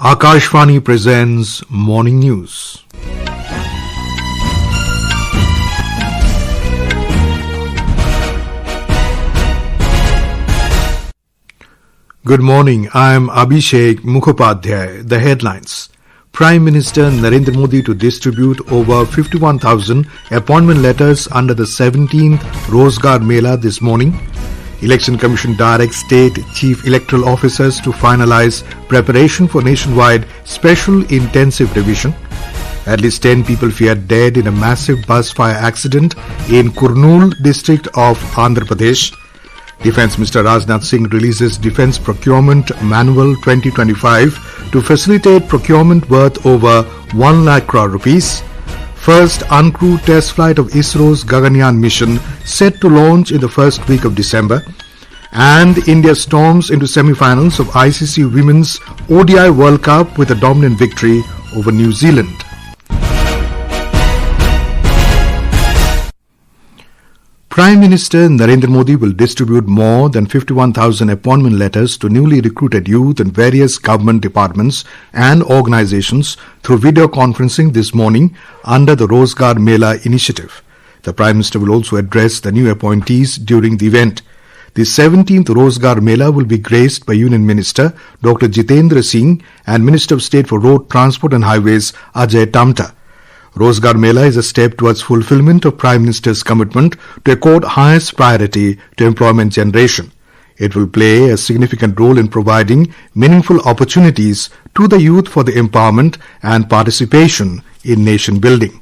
Akashvani presents Morning News. Good morning, I am Abhishek Mukhopadhyay. The headlines. Prime Minister Narendra Modi to distribute over 51,000 appointment letters under the 17th Rozgar Mela this morning. Election Commission directs State Chief Electoral Officers to finalise preparation for nationwide special intensive revision. At least 10 people feared dead in a massive bus fire accident in Kurnool district of Andhra Pradesh. Defence Minister Rajnath Singh releases Defence Procurement Manual 2025 to facilitate procurement worth over 1 lakh crore rupees. First uncrewed test flight of ISRO's Gaganyaan mission set to launch in the first week of December. And India storms into semifinals of ICC Women's ODI World Cup with a dominant victory over New Zealand. Prime Minister Narendra Modi will distribute more than 51,000 appointment letters to newly recruited youth in various government departments and organizations through video conferencing this morning under the Rozgar Mela initiative. The Prime Minister will also address the new appointees during the event. The 17th Rozgar Mela will be graced by Union Minister Dr. Jitendra Singh and Minister of State for Road Transport and Highways Ajay Tamta. Rozgar Mela is a step towards fulfillment of Prime Minister's commitment to accord highest priority to employment generation. It will play a significant role in providing meaningful opportunities to the youth for the empowerment and participation in nation building.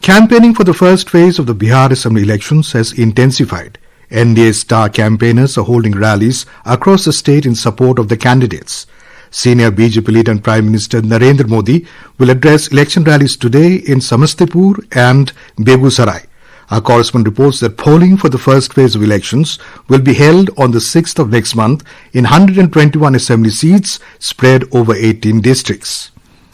Campaigning for the first phase of the Bihar Assembly elections has intensified. NDA star campaigners are holding rallies across the state in support of the candidates. Senior BJP leader and Prime Minister Narendra Modi will address election rallies today in Samastipur and Begusarai. Our correspondent reports that polling for the first phase of elections will be held on the 6th of next month in 121 assembly seats spread over 18 districts.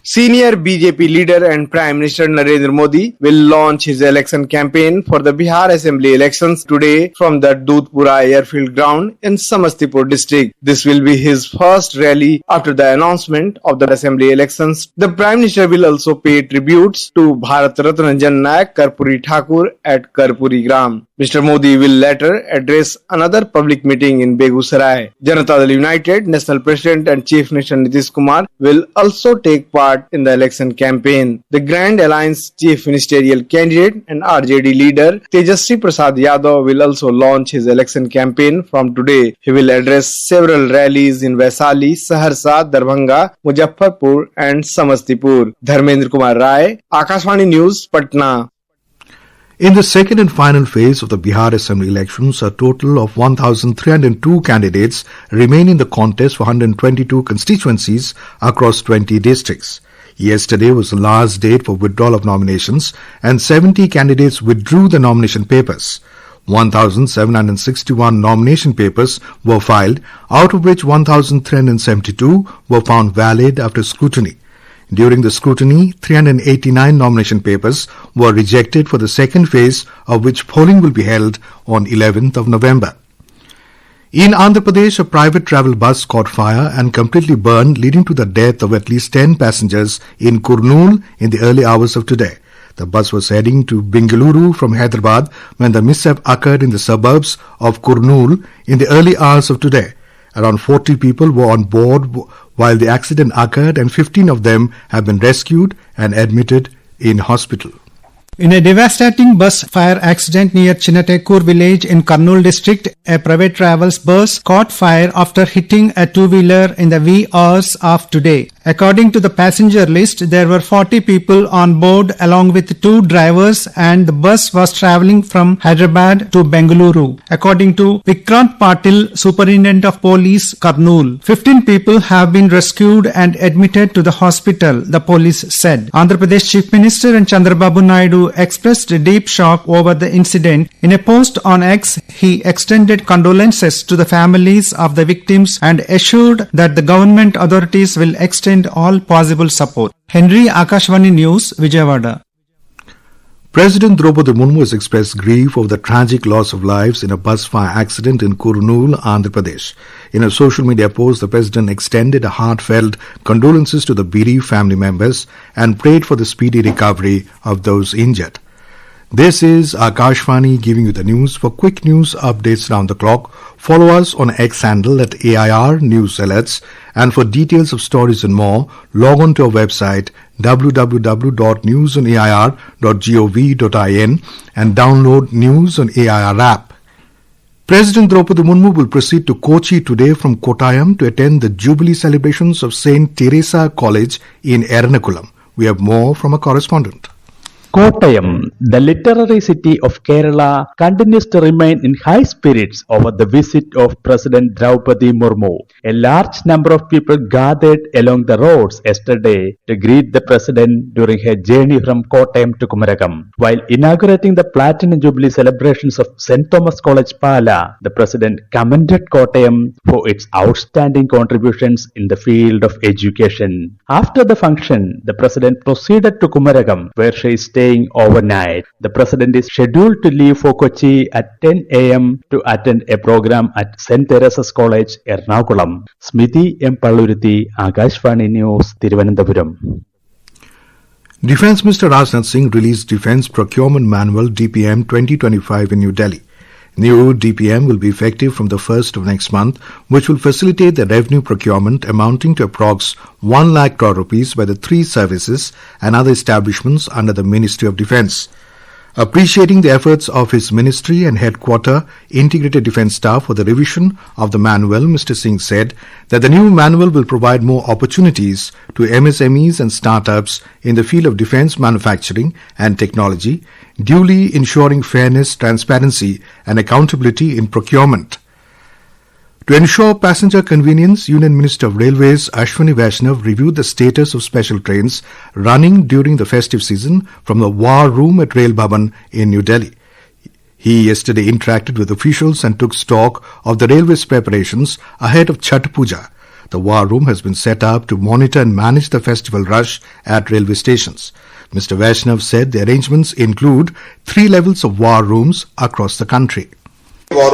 Senior BJP leader and Prime Minister Narendra Modi will launch his election campaign for the Bihar Assembly elections today from the Dudhpura airfield ground in Samastipur district. This will be his first rally after the announcement of the Assembly elections. The Prime Minister will also pay tributes to Bharat Ratna Jan Nayak Karpuri Thakur at Karpuri Gram. Mr. Modi will later address another public meeting in Begusarai. Janata Dal United National President and Chief Minister Nitish Kumar will also take part in the election campaign. The Grand Alliance Chief Ministerial candidate and RJD leader Tejasvi Prasad Yadav will also launch his election campaign from today. He will address several rallies in Vaishali, Saharsa, Darbhanga, Muzaffarpur and Samastipur. Dharmendra Kumar Rai, Akashvani News, Patna. In the second and final phase of the Bihar Assembly elections, a total of 1,302 candidates remain in the contest for 122 constituencies across 20 districts. Yesterday was the last date for withdrawal of nominations and 70 candidates withdrew the nomination papers. 1,761 nomination papers were filed, out of which 1,372 were found valid after scrutiny. During the scrutiny, 389 nomination papers were rejected for the second phase, of which polling will be held on 11th of November. In Andhra Pradesh, a private travel bus caught fire and completely burned, leading to the death of at least 10 passengers in Kurnool in the early hours of today. The bus was heading to Bengaluru from Hyderabad when the mishap occurred in the suburbs of Kurnool in the early hours of today. Around 40 people were on board while the accident occurred and 15 of them have been rescued and admitted in hospital. In a devastating bus fire accident near Chinnatekur village in Kurnool district, a private travels bus caught fire after hitting a two-wheeler in the wee hours of today. According to the passenger list, there were 40 people on board along with 2 drivers and the bus was travelling from Hyderabad to Bengaluru. According to Vikrant Patil, Superintendent of Police, Kurnool, 15 people have been rescued and admitted to the hospital, the police said. Andhra Pradesh Chief Minister and Chandrababu Naidu expressed deep shock over the incident. In a post on X, he extended condolences to the families of the victims and assured that the government authorities will extend all possible support. Henry, Akashvani News, Vijayawada. President Draupadi Murmu has expressed grief over the tragic loss of lives in a bus fire accident in Kurnool, Andhra Pradesh. In a social media post, the president extended a heartfelt condolences to the bereaved family members and prayed for the speedy recovery of those injured. This is Akashvani giving you the news. For quick news updates round the clock, follow us on X handle at AIR News Alerts, and for details of stories and more, log on to our website www.newsonair.gov.in and download News on AIR app. President Draupadi Murmu will proceed to Kochi today from Kottayam to attend the Jubilee celebrations of St. Teresa College in Ernakulam. We have more from a correspondent. Kottayam, the literary city of Kerala, continues to remain in high spirits over the visit of President Draupadi Murmu. A large number of people gathered along the roads yesterday to greet the president during her journey from Kottayam to Kumaragam. While inaugurating the Platinum Jubilee celebrations of St. Thomas College, Pala, the president commended Kottayam for its outstanding contributions in the field of education. After the function, the president proceeded to Kumaragam, where she is staying overnight. The president is scheduled to leave for Kochi at 10 a.m. to attend a program at St. Teresa's College, Ernakulam. Smiti M. Palluruthi, Akashvani News, Thiruvananthapuram. Defence Minister Rajnath Singh released Defence Procurement Manual DPM 2025 in New Delhi. New DPM will be effective from the 1st of next month, which will facilitate the revenue procurement amounting to approx 1 lakh crore rupees by the three services and other establishments under the Ministry of Defence. Appreciating the efforts of his ministry and headquarter integrated defence staff for the revision of the manual, Mr. Singh said that the new manual will provide more opportunities to MSMEs and startups in the field of defence manufacturing and technology, duly ensuring fairness, transparency and accountability in procurement. To ensure passenger convenience, Union Minister of Railways Ashwini Vaishnav reviewed the status of special trains running during the festive season from the War Room at Rail Bhavan in New Delhi. He yesterday interacted with officials and took stock of the railway's preparations ahead of Chhath Puja. The War Room has been set up to monitor and manage the festival rush at railway stations. Mr. Vaishnav said the arrangements include 3 levels of war rooms across the country. War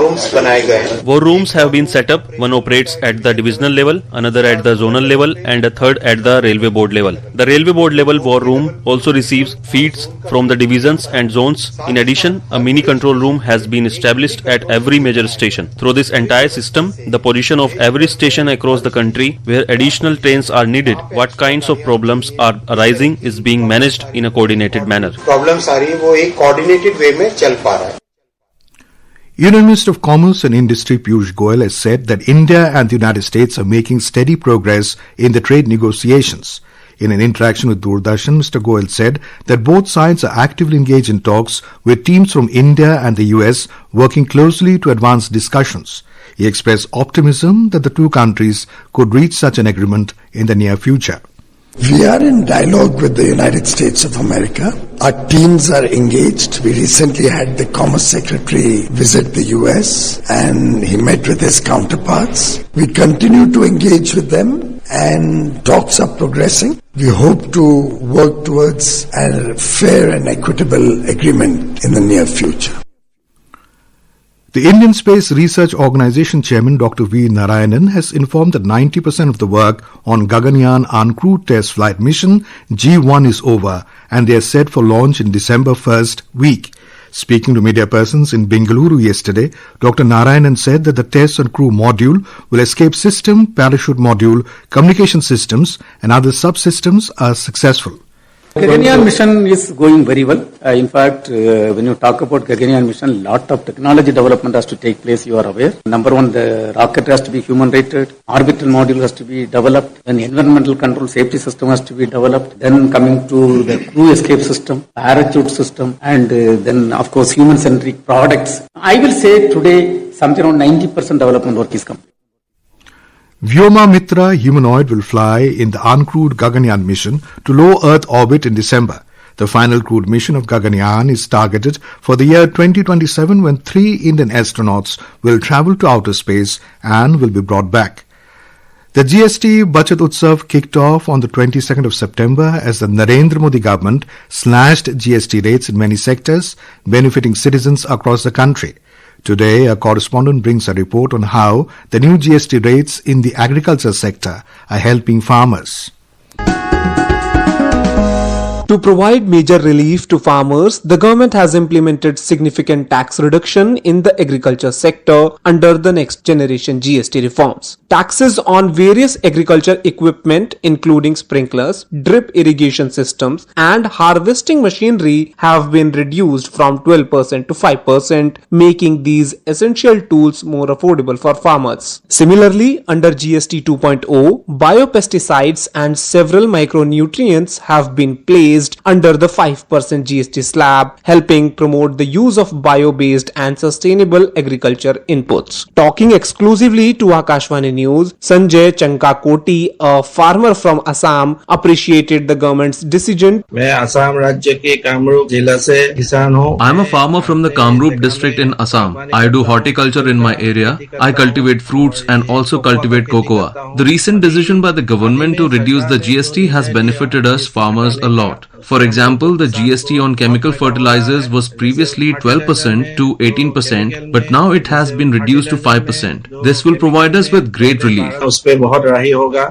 rooms have been set up. One operates at the divisional level, another at the zonal level, and a third at the railway board level. The railway board level war room also receives feeds from the divisions and zones. In addition, a mini control room has been established at every major station. Through this entire system, the position of every station across the country where additional trains are needed, what kinds of problems are arising is being managed in a coordinated manner. Problems are वो एक coordinated way में चल पा रहा है. Union Minister of Commerce and Industry Piyush Goyal has said that India and the United States are making steady progress in the trade negotiations. In an interaction with Doordarshan, Mr. Goyal said that both sides are actively engaged in talks with teams from India and the US working closely to advance discussions. He expressed optimism that the two countries could reach such an agreement in the near future. We are in dialogue with the United States of America. Our teams are engaged. We recently had the Commerce Secretary visit the US and he met with his counterparts. We continue to engage with them and talks are progressing. We hope to work towards a fair and equitable agreement in the near future. The Indian Space Research Organisation Chairman Dr. V. Narayanan has informed that 90% of the work on Gaganyaan uncrewed test flight mission G1 is over and they are set for launch in December 1st week. Speaking to media persons in Bengaluru yesterday, Dr. Narayanan said that the test and crew module will escape system, parachute module, communication systems and other subsystems are successful. Gaganyaan mission is going very well. In fact, when you talk about Gaganyaan mission, lot of technology development has to take place, you are aware. Number one, the rocket has to be human rated, orbital module has to be developed, then environmental control safety system has to be developed, then coming to the crew escape system, parachute system, and then of course human centric products. I will say today something around 90% development work is complete. Vyoma Mitra humanoid will fly in the uncrewed Gaganyaan mission to low Earth orbit in December. The final crewed mission of Gaganyaan is targeted for the year 2027 when 3 Indian astronauts will travel to outer space and will be brought back. The GST Bachat Utsav kicked off on the 22nd of September as the Narendra Modi government slashed GST rates in many sectors, benefiting citizens across the country. Today, a correspondent brings a report on how the new GST rates in the agriculture sector are helping farmers. To provide major relief to farmers, the government has implemented significant tax reduction in the agriculture sector under the next generation GST reforms. Taxes on various agriculture equipment including sprinklers, drip irrigation systems and harvesting machinery have been reduced from 12% to 5%, making these essential tools more affordable for farmers. Similarly, under GST 2.0, biopesticides and several micronutrients have been placed under the 5% GST slab, helping promote the use of bio-based and sustainable agriculture inputs. Talking exclusively to Akashvani News, Sanjay Chankakoti, a farmer from Assam, appreciated the government's decision. I am a farmer from the Kamrup district in Assam. I do horticulture in my area. I cultivate fruits and also cultivate cocoa. The recent decision by the government to reduce the GST has benefited us farmers a lot. For example, the GST on chemical fertilizers was previously 12% to 18%, but now it has been reduced to 5%. This will provide us with great relief.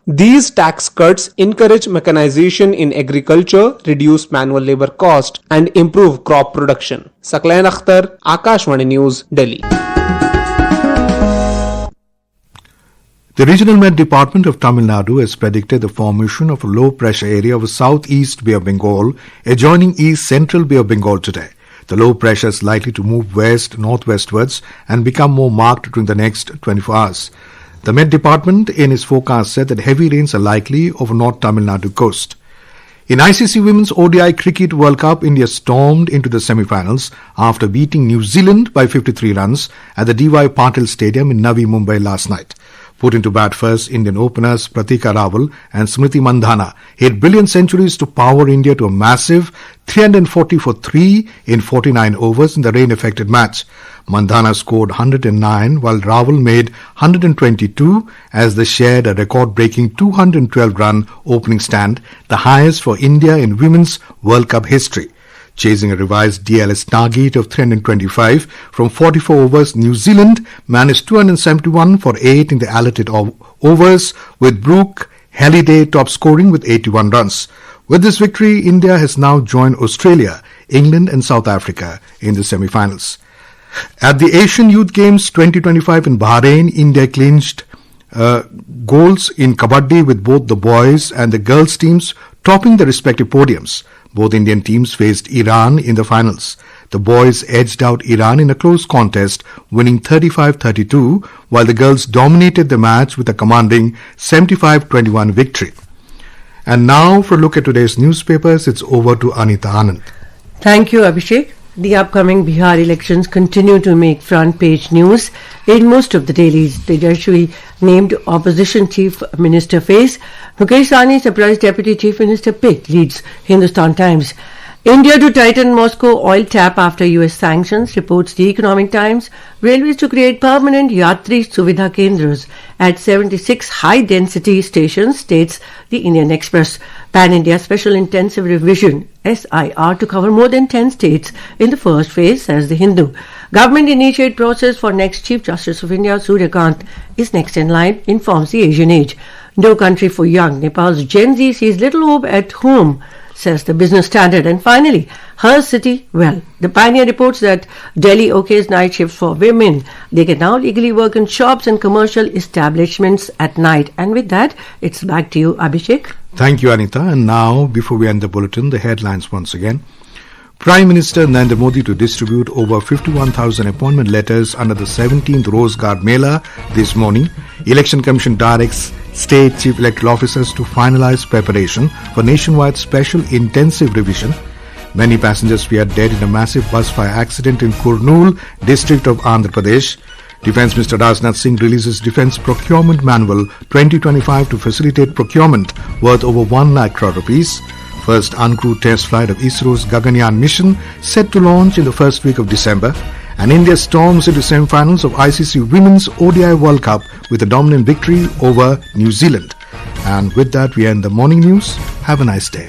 These tax cuts encourage mechanization in agriculture, reduce manual labor cost, and improve crop production. Saklain Akhtar, Akashvani News, Delhi. The Regional Met Department of Tamil Nadu has predicted the formation of a low-pressure area of Southeast Bay of Bengal adjoining East Central Bay of Bengal today. The low pressure is likely to move west-northwestwards and become more marked during the next 24 hours. The Met Department in its forecast said that heavy rains are likely over North Tamil Nadu coast. In ICC Women's ODI Cricket World Cup, India stormed into the semifinals after beating New Zealand by 53 runs at the D.Y. Patil Stadium in Navi Mumbai last night. Put into bat first, Indian openers Pratika Rawal and Smriti Mandhana hit brilliant centuries to power India to a massive 340 for 3 in 49 overs in the rain-affected match. Mandhana scored 109 while Rawal made 122 as they shared a record-breaking 212-run opening stand, the highest for India in Women's World Cup history. Chasing a revised DLS target of 325 from 44 overs, New Zealand managed 271 for 8 in the allotted overs, with Brooke Halliday top scoring with 81 runs. With this victory, India has now joined Australia, England and South Africa in the semi-finals. At the Asian Youth Games 2025 in Bahrain, India clinched goals in Kabaddi with both the boys and the girls teams topping the respective podiums. Both Indian teams faced Iran in the finals. The boys edged out Iran in a close contest, winning 35-32, while the girls dominated the match with a commanding 75-21 victory. And now for a look at today's newspapers, it's over to Anita Anand. Thank you, Abhishek. The upcoming Bihar elections continue to make front page news in most of the dailies. The Jayashree named opposition chief minister face. Mukesh Sahni surprised deputy chief minister pick, leads Hindustan Times. India to tighten Moscow oil tap after US sanctions, reports the Economic Times. Railways to create permanent Yatri Suvidha Kendras at 76 high-density stations, states the Indian Express. Pan-India Special Intensive Revision, SIR, to cover more than 10 states in the first phase, says the Hindu. Government initiate process for next Chief Justice of India, Surya Kant, is next in line, informs the Asian Age. No country for young. Nepal's Gen Z sees little hope at home, says the Business Standard. And finally, her city, well, the Pioneer reports that Delhi okays night shifts for women. They can now legally work in shops and commercial establishments at night. And with that, it's back to you, Abhishek. Thank you, Anita. And now, before we end the bulletin, the headlines once again. Prime Minister Narendra Modi to distribute over 51,000 appointment letters under the 17th Rozgar Mela this morning. Election Commission directs State Chief Electoral Officers to finalise preparation for nationwide special intensive revision. Many passengers were dead in a massive bus fire accident in Kurnool, district of Andhra Pradesh. Defence Minister Rajnath Singh releases Defence Procurement Manual 2025 to facilitate procurement worth over 1 lakh crore rupees. First uncrewed test flight of ISRO's Gaganyaan mission set to launch in the first week of December. And India storms into semifinals of ICC Women's ODI World Cup with a dominant victory over New Zealand. And with that, we end the morning news. Have a nice day.